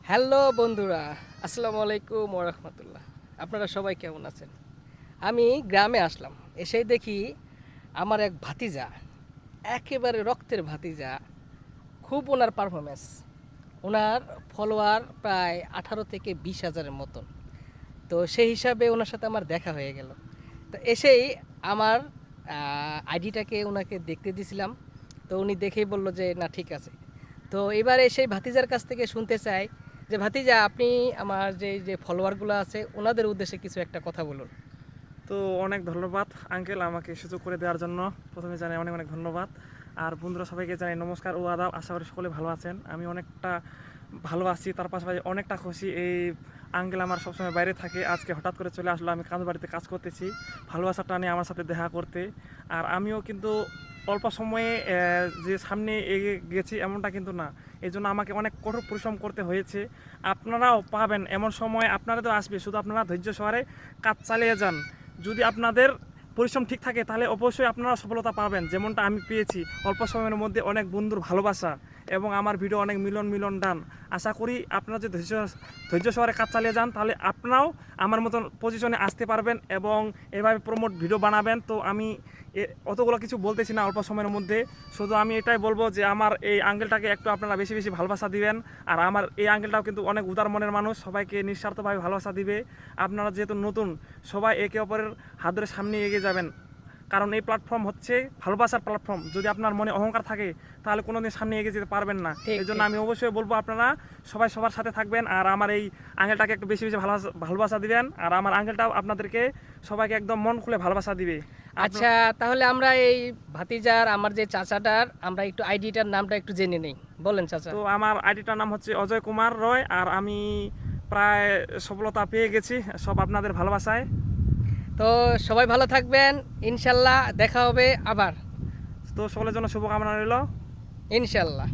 Hello বন্ধুরা, আসসালামু আলাইকুম ওয়া রাহমাতুল্লাহ। আপনারা সবাই কেমন আছেন? আমি গ্রামে আসলাম, এসেই দেখি আমার এক ভাতিজা, একেবারে রক্তের ভাতিজা, খুব ওনার পারফরমেন্স। ওনার ফলোয়ার প্রায় 18 থেকে 20 হাজারের মতন। তো সেই হিসাবে ওনার সাথে আমার দেখা হয়ে গেল। তো এসেই আমার আইডিটাকে ওনাকে দেখতে দিছিলাম। তো উনি দেখেই বলল যে না, ঠিক আছে। তো এবারে সেই ভাতিজার কাছ থেকে শুনতে চাই যে ভাতিজা, আপনি আমার যে যে ফলোয়ারগুলো আছে ওনাদের উদ্দেশ্যে কিছু একটা কথা বলুন। তো অনেক ধন্যবাদ আঙ্কেল আমাকে সুযোগ করে দেওয়ার জন্য। প্রথমে জানাই অনেক অনেক ধন্যবাদ। আর বন্ধুরা সবাইকে জানাই নমস্কার ও আদাব। আশা করি সকলে ভালো আছেন। আমি অনেকটা ভালো আছি, তার পাশাপাশি অনেকটা খুশি। এই আঙ্কেল আমার সবসময় বাইরে থাকে, আজকে হঠাৎ করে চলে আসলো। আমি কাজ বাড়িতে কাজ করতেছি, ভালোবাসা টানে আমার সাথে দেখা করতে। আর আমিও কিন্তু অল্প সময়ে যে সামনে এগিয়ে গেছি এমনটা কিন্তু না। এই জন্য আমাকে অনেক কঠোর পরিশ্রম করতে হয়েছে। আপনারাও পাবেন এমন সময়, আপনারা তো আসবে, শুধু আপনারা ধৈর্য সহকারে কাজ চালিয়ে যান। যদি আপনাদের পরিশ্রম ঠিক থাকে তাহলে অবশ্যই আপনারা সফলতা পাবেন, যেমনটা আমি পেয়েছি। অল্প সময়ের মধ্যে অনেক বন্ধুর ভালোবাসা এবং আমার ভিডিও অনেক মিলিয়ন মিলিয়ন ডান। আশা করি আপনারা যদি ধৈর্য সহকারে কাজ চালিয়ে যান তাহলে আপনারাও আমার মতন পজিশনে আসতে পারবেন এবং এভাবে প্রমোট ভিডিও বানাবেন। তো আমি অতগুলো কিছু বলতেছি না অল্প সময়ের মধ্যে। শুধু আমি এটাই বলবো যে আমার এই আঙ্কেলটাকে একটু আপনারা বেশি বেশি ভালোবাসা দিবেন। আর আমার এই আঙ্কেলটাও কিন্তু অনেক উদার মনের মানুষ, সবাইকে নিঃস্বার্থভাবে ভালোবাসা দিবে। আপনারা যেহেতু নতুন, সবাই একে অপরের হাত ধরে সামনে এগিয়ে যাবেন, কারণ এই প্ল্যাটফর্ম হচ্ছে ভালোবাসার প্ল্যাটফর্ম। যদি আপনার মনে অহংকার থাকে তাহলে কোনোদিন সামনে এগিয়ে যেতে পারবেন না। ঠিক এই জন্য ঠিক। আমি অবশ্যই বলবো আপনারা সবাই সবার সাথে থাকবেন আর আমার এই আঙ্কেলটাকে একটু বেশি বেশি ভালোবাসা দিবেন। আর আমার আঙ্কেলটাও আপনাদেরকে সবাইকে একদম মন খুলে ভালোবাসা দিবে। আচ্ছা, তাহলে আমরা এই ভাতিজার, আমার যে চাচাটার, আমরা একটু আইডিটার নামটা একটু জেনে নেই। বলেন চাচা। তো আমার আইডিটার নাম হচ্ছে অজয় কুমার রয়। আর আমি প্রায় সফলতা পেয়ে গেছি সব আপনাদের ভালোবাসায়। তো সবাই ভালো থাকবেন, ইনশাল্লাহ দেখা হবে আবার, তো সকলের জন্য শুভকামনা রইল। ইনশাল্লাহ।